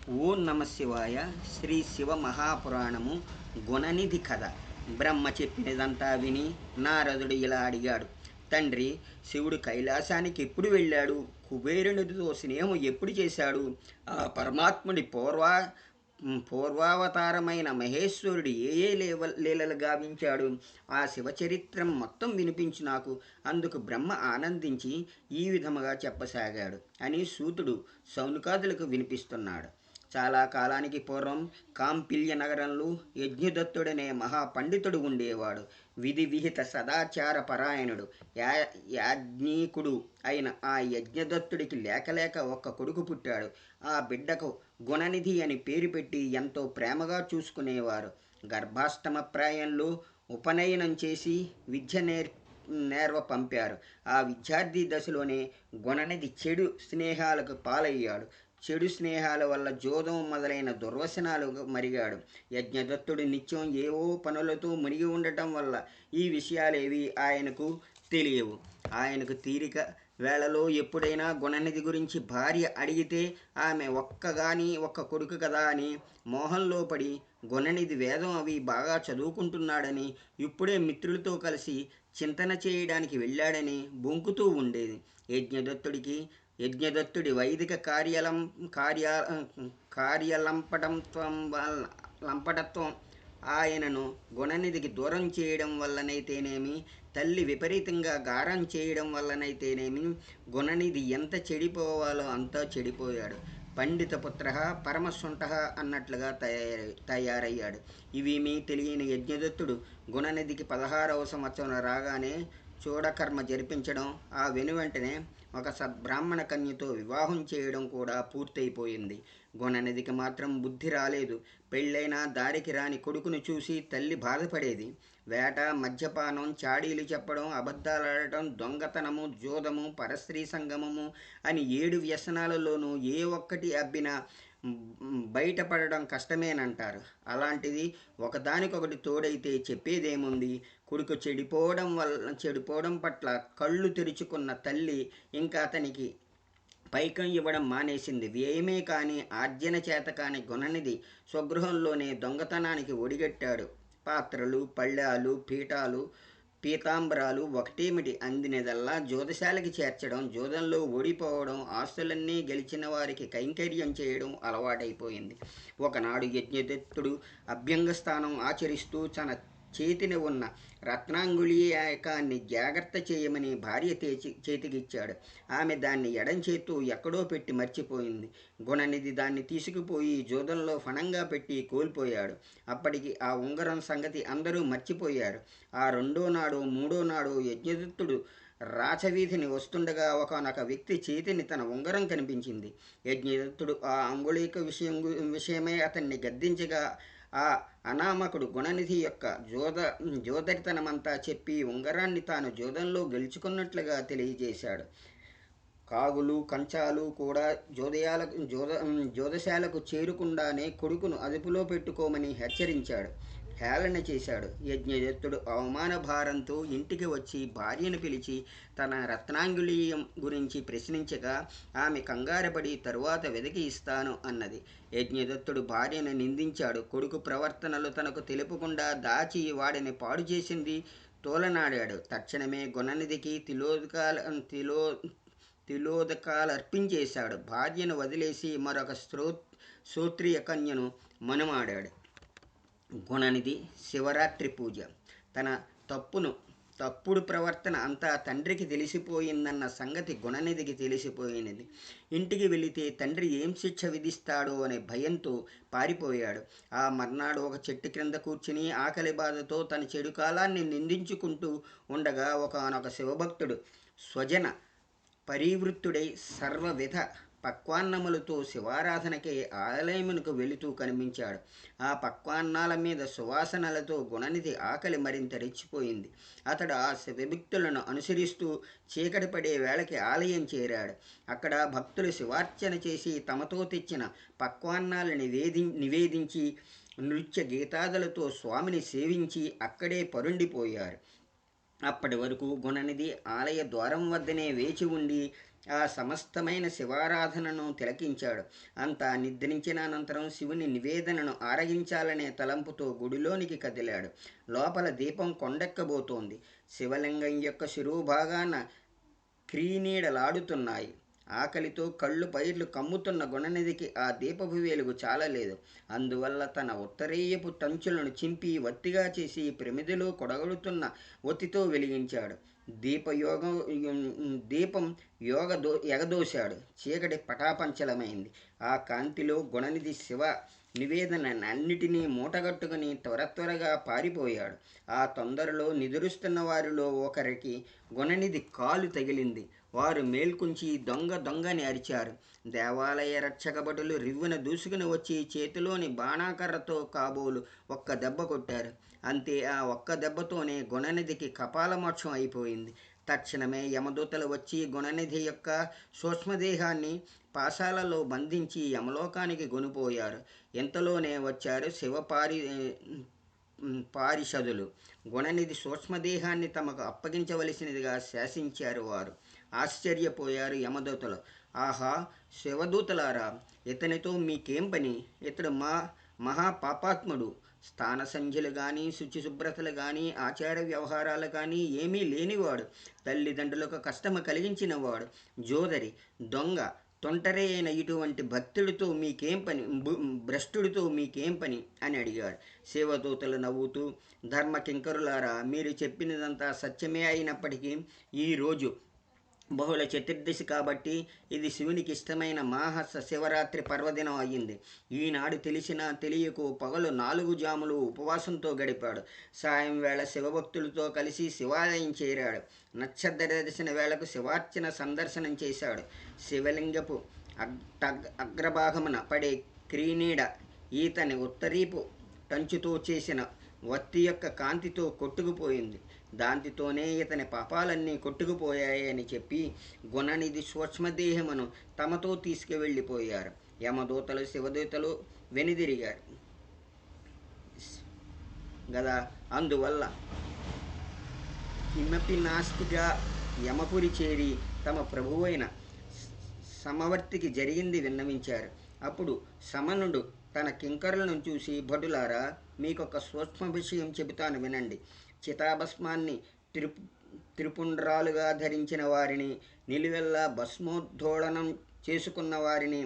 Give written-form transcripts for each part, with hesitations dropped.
ఓం నమ శివాయ. శ్రీ శివ మహాపురాణము గుణనిధి కథ. బ్రహ్మ చెప్పినదంతా విని నారదుడు ఇలా అడిగాడు. తండ్రి, శివుడు కైలాసానికి ఎప్పుడు వెళ్ళాడు? కుబేరునితో స్నేహం ఎప్పుడు చేశాడు? ఆ పరమాత్ముడి పూర్వావతారమైన మహేశ్వరుడు ఏ ఏ లీలలు గావించాడు? ఆ శివచరిత్రం మొత్తం వినిపించు నాకు. అందుకు బ్రహ్మ ఆనందించి ఈ విధముగా చెప్పసాగాడు అని సూతుడు సౌనకాదులకు వినిపిస్తున్నాడు. చాలా కాలానికి పూర్వం కాంపిల్య నగరంలో యజ్ఞదత్తుడనే మహాపండితుడు ఉండేవాడు. విధి విహిత సదాచార పరాయణుడు, యాజ్ఞీకుడు అయిన ఆ యజ్ఞదత్తుడికి లేకలేక ఒక్క కొడుకు పుట్టాడు. ఆ బిడ్డకు గుణనిధి అని పేరు పెట్టి ఎంతో ప్రేమగా చూసుకునేవారు. గర్భాష్టమ ప్రాయంలో ఉపనయనం చేసి విద్య నేర్వ పంపారు. ఆ విద్యార్థి దశలోనే గుణనిధి చెడు స్నేహాలకు పాలయ్యాడు. చెడు స్నేహాల వల్ల జోదం మొదలైన దుర్వసనాలు మరిగాడు. యజ్ఞదత్తుడు నిత్యం ఏవో పనులతో మునిగి ఉండటం వల్ల ఈ విషయాలేవి ఆయనకు తెలియవు. ఆయనకు తీరిక వేళలో ఎప్పుడైనా గుణనిధి గురించి భార్య అడిగితే ఆమె ఒక్క కొడుకు కదా అని మోహంలో పడి గుణనిధి వేదం అవి బాగా చదువుకుంటున్నాడని, ఇప్పుడే మిత్రులతో కలిసి చింతన చేయడానికి వెళ్ళాడని బొంకుతూ ఉండేది. యజ్ఞదత్తుడికి యజ్ఞదత్తుడి వైదిక లంపటత్వం ఆయనను గుణనిధికి దూరం చేయడం వల్లనైతేనేమి, తల్లి విపరీతంగా గారం చేయడం వల్లనైతేనేమి, గుణనిధి ఎంత చెడిపోవాలో అంతా చెడిపోయాడు. పండిత పుత్ర పరమసుంఠ అన్నట్లుగా తయారయ్యాడు. ఇవేమీ తెలియని యజ్ఞదత్తుడు గుణనిధికి 16వ సంవత్సరం రాగానే చూడకర్మ జరిపించడం, ఆ వెనువెంటనే ఒక సద్బ్రాహ్మణ కన్యతో వివాహం చేయడం కూడా పూర్తయిపోయింది. గుణనిధికి మాత్రం బుద్ధి రాలేదు. పెళ్ళైనా దారికి రాని కొడుకును చూసి తల్లి బాధపడేది. వేట, మద్యపానం, చాడీలు చెప్పడం, అబద్ధాలాడటం, దొంగతనము, జోదము, పరస్త్రీ సంగమము అని 7 వ్యసనాలలోనూ ఏ ఒక్కటి అబ్బినా బయటపడడం కష్టమేనంటారు. అలాంటిది ఒకదానికొకటి తోడైతే చెప్పేదేముంది? కొడుకు చెడిపోవడం పట్ల కళ్ళు తెరుచుకున్న తల్లి ఇంకా అతనికి పైకం ఇవ్వడం మానేసింది. వ్యయమే కాని ఆర్జన చేత కాని గుణనిధి స్వగృహంలోనే దొంగతనానికి ఒడిగట్టాడు. పాత్రలు, పళ్ళాలు, పీతాంబరాలు ఒకటేమిటి, అందినదల్లా జోదశాలకి చేర్చడం, జోదంలో ఓడిపోవడం, ఆస్తులన్నీ గెలిచిన వారికి కైంకర్యం చేయడం అలవాటైపోయింది. ఒకనాడు యజ్ఞదత్తుడు అభ్యంగస్థానం ఆచరిస్తూ తన చేతిని ఉన్న రత్నాంగుళీయకాన్ని జాగ్రత్త చేయమని భార్య చేతికిచ్చాడు. ఆమె దాన్ని ఎడం చేత్తో ఎక్కడో పెట్టి మర్చిపోయింది. గుణనిధి దాన్ని తీసుకుపోయి జోదంలో ఫణంగా పెట్టి కోల్పోయాడు. అప్పటికి ఆ ఉంగరం సంగతి అందరూ మర్చిపోయారు. ఆ రెండో నాడో మూడో నాడో యజ్ఞదత్తుడు రాచవీధిని వస్తుండగా ఒకనొక వ్యక్తి చేతిని తన ఉంగరం కనిపించింది. యజ్ఞదత్తుడు ఆ అంగుళీక విషయమై అతన్ని గద్దించగా ఆ అనామకుడు గుణనిధి యొక్క జోదరితనమంతా చెప్పి ఉంగరాన్ని తాను జోదంలో గెలుచుకున్నట్లుగా తెలియజేశాడు. కాగులు, కంచాలు కూడా జోదశాలకు చేరుకుండానే కొడుకును అదుపులో పెట్టుకోమని హెచ్చరించాడు. హేళన చేశాడు. యజ్ఞదత్తుడు అవమాన భారంతో ఇంటికి వచ్చి భార్యను పిలిచి తన రత్నాంగుళీయం గురించి ప్రశ్నించగా ఆమె కంగారపడి తరువాత వెతికి ఇస్తాను అన్నది. యజ్ఞదత్తుడు భార్యను నిందించాడు. కొడుకు ప్రవర్తనలు తనకు తెలుపకుండా దాచి వాడిని పాడు చేసింది తోలనాడాడు. తక్షణమే గుణనిధికి తిలోదకాలర్పించేశాడు. భార్యను వదిలేసి మరొక శ్రోత్రియ కన్యను మనుమాడాడు. గుణనిధి శివరాత్రి పూజ. తన తప్పుడు ప్రవర్తన అంతా తండ్రికి తెలిసిపోయిందన్న సంగతి గుణనిధికి తెలిసిపోయినది. ఇంటికి వెళితే తండ్రి ఏం శిక్ష విధిస్తాడో అనే భయంతో పారిపోయాడు. ఆ మర్నాడు ఒక చెట్టు క్రింద కూర్చుని ఆకలి బాధతో తన చెడు కాలాన్ని నిందించుకుంటూ ఉండగా ఒకనొక శివభక్తుడు స్వజన పరివృత్తుడై సర్వవిధ పక్వాన్నములతో శివారాధనకే ఆలయమునకు వెళుతూ కనిపించాడు. ఆ పక్వాన్నాల మీద సువాసనలతో గుణనిధి ఆకలి మరింత రెచ్చిపోయింది. అతడు ఆ శివభక్తులను అనుసరిస్తూ చీకటి పడే వేళకి ఆలయం చేరాడు. అక్కడ భక్తులు శివార్చన చేసి తమతో తెచ్చిన పక్వాన్నాలను నివేదించి నృత్య గీతాదులతో స్వామిని సేవించి అక్కడే పరుండిపోయారు. అప్పటి వరకు గుణనిధి ఆలయ ద్వారం వద్దనే వేచి ఉండి ఆ సమస్తమైన శివారాధనను తిలకించాడు. అంతా నిద్రించిన అనంతరం శివుని నివేదనను ఆరగించాలనే తలంపుతో గుడిలోనికి కదిలాడు. లోపల దీపం కొండెక్కబోతోంది. శివలింగం యొక్క శిరోభాగాన క్రీనీడలాడుతున్నాయి. ఆకలితో కళ్ళు పైర్లు కమ్ముతున్న గుణనిధికి ఆ దీపపు వెలుగు చాలలేదు. అందువల్ల తన ఉత్తరీయపు టంచులను చింపి వత్తిగా చేసి ప్రమిదిలో కొడగడుతున్న ఒత్తితో వెలిగించాడు. దీపయోగం దీపం ఎగదోశాడు. చీకటి పటాపంచలమైంది. ఆ కాంతిలో గుణనిధి శివ నివేదనన్నిటినీ మూటగట్టుకుని త్వరగా పారిపోయాడు. ఆ తొందరలో నిదురుస్తున్న వారిలో ఒకరికి గుణనిధి కాలు తగిలింది. వారు మేల్కొంచి దొంగ దొంగని అరిచారు. దేవాలయ రక్షక భటులు రివ్వున దూసుకుని వచ్చి చేతిలోని బాణాకర్రతో కాబోలు ఒక్క దెబ్బ కొట్టారు. అంతే, ఆ ఒక్క దెబ్బతోనే గుణనిధికి కపాలమోక్షం అయిపోయింది. తక్షణమే యమదూతలు వచ్చి గుణనిధి యొక్క సూక్ష్మదేహాన్ని పాశాలలో బంధించి యమలోకానికి కొనిపోయారు. ఇంతలోనే వచ్చారు పారిషదులు. గుణనిధి సూక్ష్మదేహాన్ని తమకు అప్పగించవలసినదిగా శాసించారు వారు. ఆశ్చర్యపోయారు యమదూతలు. ఆహా, శివదూతలారా, ఇతనితో మీకేం పని? ఇతడు మహాపాపాత్ముడు. స్థాన సంధ్యలు కానీ శుచిశుభ్రతలు కానీ ఆచార వ్యవహారాలు కానీ ఏమీ లేనివాడు. తల్లిదండ్రులకు కష్టము కలిగించినవాడు. జోదరి, దొంగ, తొంటరే అయిన ఇటువంటి భక్తుడితో మీకేం పని, భ్రష్టుడితో మీకేం పని అని అడిగాడు. శివదూతలు నవ్వుతూ, ధర్మకింకరులారా, మీరు చెప్పినదంతా సత్యమే అయినప్పటికీ ఈరోజు బహుళ చతుర్దశి కాబట్టి ఇది శివునికి ఇష్టమైన మాహస శివరాత్రి పర్వదినం అయ్యింది. ఈనాడు తెలిసినా తెలియకు పగలు 4 జాములు ఉపవాసంతో గడిపాడు. సాయం వేళ శివభక్తులతో కలిసి శివాలయం చేరాడు. నక్షత్ర దర్శన వేళకు శివార్చన సందర్శనం చేశాడు. శివలింగపు అగ్రభాగమున పడే క్రీనీడ ఈతని ఉత్తరీపు టంచుతో చేసిన వత్తి యొక్క కాంతితో కొట్టుకుపోయింది. దాంతితోనే ఇతని పాపాలన్నీ కొట్టుకుపోయాయని చెప్పి గుణనిధి సూక్ష్మదేహమును తమతో తీసుకువెళ్ళిపోయారు. యమదూతలు శివదూతలు వెనుదిరిగారు గదా. అందువల్ల కిమపి నాస్తిగా యమపురి చేరి తమ ప్రభువైన సమవర్తికి జరిగింది విన్నవించారు. అప్పుడు సమనుడు తన కింకరులను చూసి, భటులారా, మీకొక సూక్ష్మ విషయం చెబుతాను వినండి. చితాభస్మాన్ని త్రిపుండ్రాలుగా ధరించిన వారిని, నిలువెల్లా భస్మోద్ధోళనం చేసుకున్న వారిని,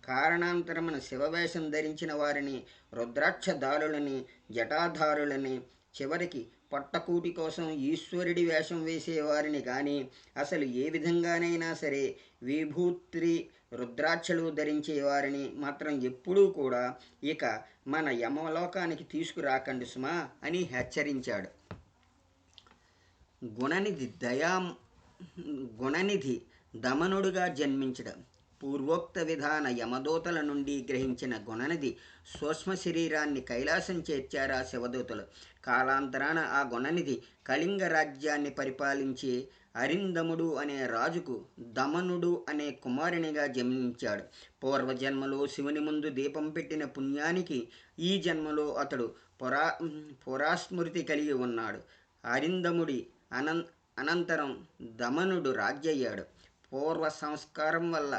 కారణాంతరమున శివవేషం ధరించిన వారిని, రుద్రాక్షదారులని, జటాధారులని, చివరికి పొట్టకూటి కోసం ఈశ్వరుడి వేషం వేసేవారిని కానీ, అసలు ఏ విధంగానైనా సరే విభూత్రి రుద్రాక్షలు ధరించేవారిని మాత్రం ఎప్పుడూ కూడా ఇక మన యమలోకానికి తీసుకురాకండి సుమా అని హెచ్చరించాడు. గుణనిధి దమనుడుగా జన్మించడం. పూర్వోక్త విధాన యమదూతల నుండి గ్రహించిన గుణనిధి సూక్ష్మ శరీరాన్ని కైలాసం చేర్చారా శివదూతలు. కాలాంతరాన ఆ గుణనిధి కళింగ రాజ్యాన్ని పరిపాలించి అరిందముడు అనే రాజుకు దమనుడు అనే కుమారునిగా జన్మించాడు. పూర్వజన్మలో శివుని ముందు దీపం పెట్టిన పుణ్యానికి ఈ జన్మలో అతడు పురాస్మృతి కలిగి ఉన్నాడు. అరిందముడి అనంతరం దమనుడు రాజ్యయ్యాడు. పూర్వ సంస్కారం వల్ల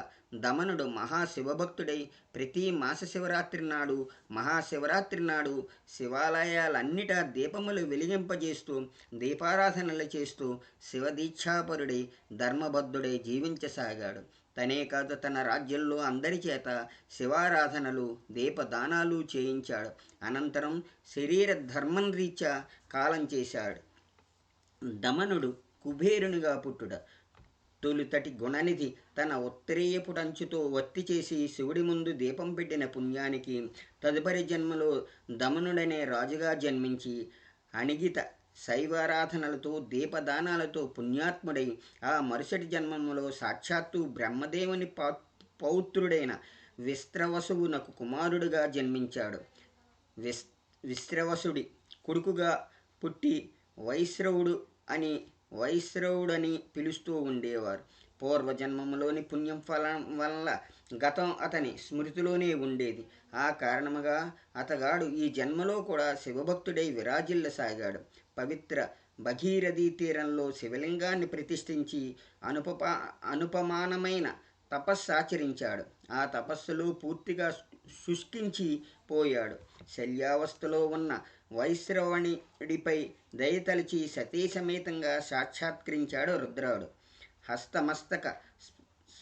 దమనుడు మహాశివభక్తుడై ప్రతి మాస శివరాత్రి నాడు, మహాశివరాత్రి నాడు శివాలయాలన్నిటా దీపములు వెలిగింపజేస్తూ దీపారాధనలు చేస్తూ శివదీక్షాపరుడై ధర్మబద్ధుడై జీవించసాగాడు. తనే కాదు, తన రాజ్యంలో అందరి చేత శివారాధనలు దీపదానాలు చేయించాడు. అనంతరం శరీర ధర్మం రీత్యా కాలం చేశాడు. దమనుడు కుబేరునిగా పుట్టుట. తొలుతటి గుణనిధి తన ఉత్తరీయపు టంచుతో వత్తి చేసి శివుడి ముందు దీపం పెట్టిన పుణ్యానికి తదుపరి జన్మలో దమనుడనే రాజుగా జన్మించి అణిగిత శైవారాధనలతో దీపదానాలతో పుణ్యాత్ముడై ఆ మరుసటి జన్మములో సాక్షాత్తు బ్రహ్మదేవుని పౌత్రుడైన విశ్రవసువునకు కుమారుడుగా జన్మించాడు. విశ్రవసుడి కొడుకుగా పుట్టి వైశ్రవుడని పిలుస్తూ ఉండేవారు. పూర్వజన్మములోని పుణ్యం ఫలం వల్ల గతం అతని స్మృతిలోనే ఉండేది. ఆ కారణముగా అతగాడు ఈ జన్మలో కూడా శివభక్తుడై విరాజిల్లసాగాడు. పవిత్ర భగీరథీ తీరంలో శివలింగాన్ని ప్రతిష్ఠించి అనుపపా అనుపమానమైన తపస్సాచరించాడు. ఆ తపస్సులో పూర్తిగా శుష్కించి పోయాడు. శల్యావస్థలో ఉన్న వైశ్రవణుడిపై దయతలిచి సతీ సమేతంగా సాక్షాత్కరించాడు రుద్రుడు. హస్తమస్తక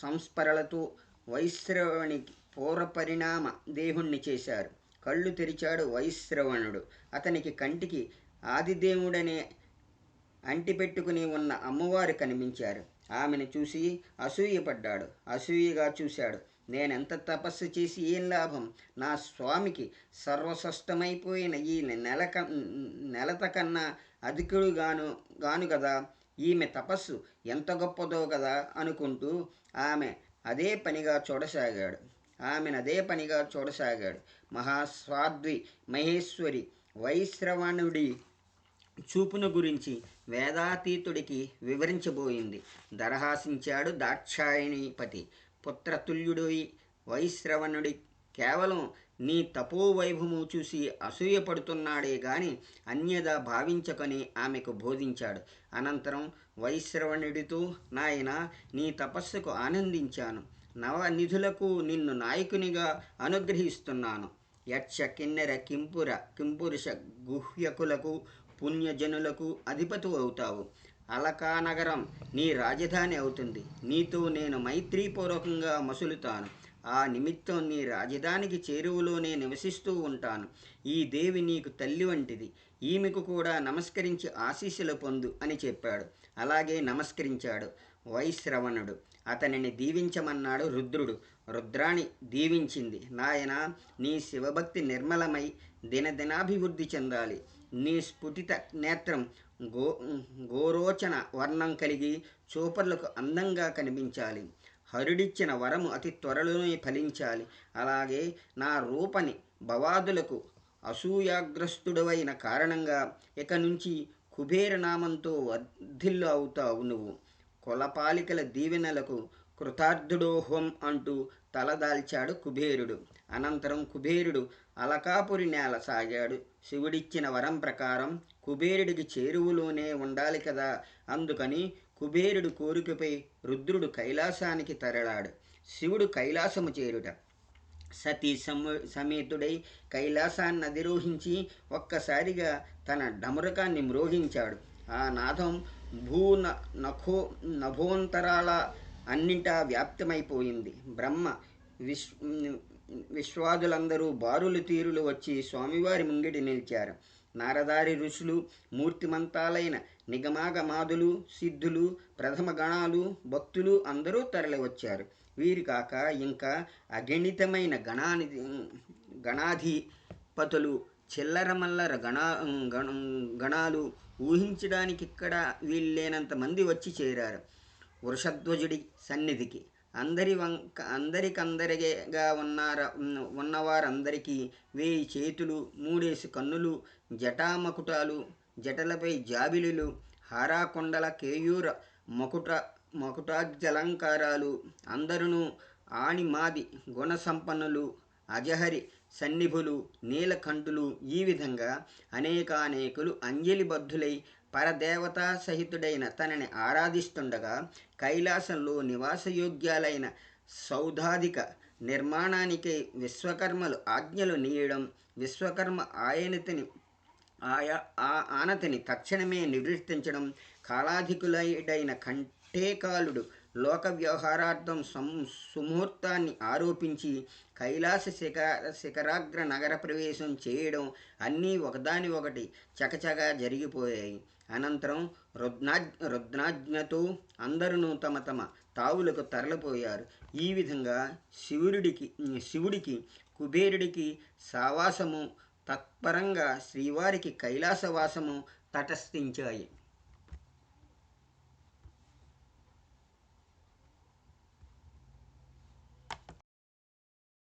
సంస్మరణలతో వైశ్రవణికి పూర్వపరిణామ దేహుణ్ణి చేశారు. కళ్ళు తెరిచాడు వైశ్రవణుడు. అతనికి కంటికి ఆదిదేవుడనే అంటిపెట్టుకుని ఉన్న అమ్మవారు కనిపించారు. ఆమెను చూసి అసూయపడ్డాడు. అసూయగా చూశాడు. నేనెంత తపస్సు చేసి ఏం లాభం? నా స్వామికి సర్వస్పష్టమైపోయిన ఈ నెలత కన్నా అధికుడు గాను కదా. ఈమె తపస్సు ఎంత గొప్పదో కదా అనుకుంటూ ఆమె అదే పనిగా చూడసాగాడు ఆమెనదే పనిగా చూడసాగాడు. మహాస్వాద్వి మహేశ్వరి వైశ్రవణుడి చూపును గురించి వేదాతీతుడికి వివరించబోయింది. దరహాసించాడు దాక్షాయణీపతి. పుత్రతుల్యుడి వైశ్రవణుడి కేవలం నీ తపోవైభవము చూసి అసూయపడుతున్నాడే గాని అన్యదా భావించకని ఆమెకు బోధించాడు. అనంతరం వైశ్రవణుడితో, నాయన, నీ తపస్సుకు ఆనందించాను. నవనిధులకు నిన్ను నాయకునిగా అనుగ్రహిస్తున్నాను. యక్ష కిన్నెర కింపురుష గుహ్యకులకు పుణ్యజనులకు అధిపతు అవుతావు. అలకానగరం నీ రాజధాని అవుతుంది. నీతో నేను మైత్రీపూర్వకంగా మసులుతాను. ఆ నిమిత్తం నీ రాజధానికి చేరువలోనే నివసిస్తూ ఉంటాను. ఈ దేవి నీకు తల్లి వంటిది. ఈమెకు కూడా నమస్కరించి ఆశీస్సులు పొందు అని చెప్పాడు. అలాగే నమస్కరించాడు వైశ్రవణుడు. అతనిని దీవించమన్నాడు రుద్రుడు. రుద్రాణి దీవించింది. నాయన, నీ శివభక్తి నిర్మలమై దినదినాభివృద్ధి చెందాలి. నీ స్ఫుటిత నేత్రం గోరోచన వర్ణం కలిగి చూపర్లకు అందంగా కనిపించాలి. హరుడిచ్చిన వరము అతి త్వరలోనే ఫలించాలి. అలాగే నా రూపని భవాదులకు అసూయాగ్రస్తుడవైన కారణంగా ఇక నుంచి కుబేర నామంతో వర్ధిల్లు అవుతావు నువ్వు. కులపాలికల దీవెనలకు కృతార్థుడోహం అంటూ తలదాల్చాడు కుబేరుడు. అనంతరం కుబేరుడు అలకాపురి నేల సాగాడు. శివుడిచ్చిన వరం ప్రకారం కుబేరుడికి చేరువలోనే ఉండాలి కదా. అందుకని కుబేరుడు కోరికపై రుద్రుడు కైలాసానికి తరలాడు. శివుడు కైలాసము చేరుట. సతీ సమేతుడై కైలాసాన్ని అధిరోహించి ఒక్కసారిగా తన డమరుకాన్ని మ్రోగించాడు. ఆ నాదం నభోంతరాల అన్నింటా వ్యాప్తమైపోయింది. బ్రహ్మ విశ్వాదులందరూ బారులు తీరులు వచ్చి స్వామివారి ముంగిటి నిలిచారు. నారదారి ఋషులు, మూర్తిమంతాలైన నిగమాగమాదులు, సిద్ధులు, ప్రథమ గణాలు, భక్తులు అందరూ తరలివచ్చారు. వీరు కాక ఇంకా అగణితమైన గణాధిపతులు, చిల్లరమల్లర గణాలు ఊహించడానికి ఇక్కడ వీళ్ళేనంత మంది వచ్చి చేరారు వృషధ్వజుడి సన్నిధికి. అందరికందరిగా ఉన్నవారందరికీ 1000 చేతులు, 3 కన్నులు, జటామకుటాలు, జటలపై జాబిలులు, హారాకొండల కేయూర మకుటాజ్జలంకారాలు, అందరును ఆణిమాది గుణసంపన్నులు, అజహరి సన్నిభులు, నీలకంఠులు, ఈ విధంగా అనేకానేకులు అంజలిబద్ధులై పరదేవతా సహితుడైన తనని ఆరాధిస్తుండగా కైలాసంలో నివాసయోగ్యాలైన సౌధాధిక నిర్మాణానికై విశ్వకర్మలు ఆజ్ఞలు నీయడం, విశ్వకర్మ ఆనతిని తక్షణమే నివృత్తించడం, కాలాధికులైన కంఠేకాలుడు లోక వ్యవహారార్థం సుముహూర్తాన్ని ఆరోపించి కైలాస శిఖరాగ్ర నగర ప్రవేశం చేయడం అన్నీ ఒకదాని ఒకటి చకచకా జరిగిపోయాయి. అనంతరం రుద్రాజ్ఞతో అందరూ తమ తమ తావులకు తరలిపోయారు. ఈ విధంగా శివుడికి కుబేరుడికి సావాసము, తత్పరంగా శ్రీవారికి కైలాసవాసము తటస్థించాయి.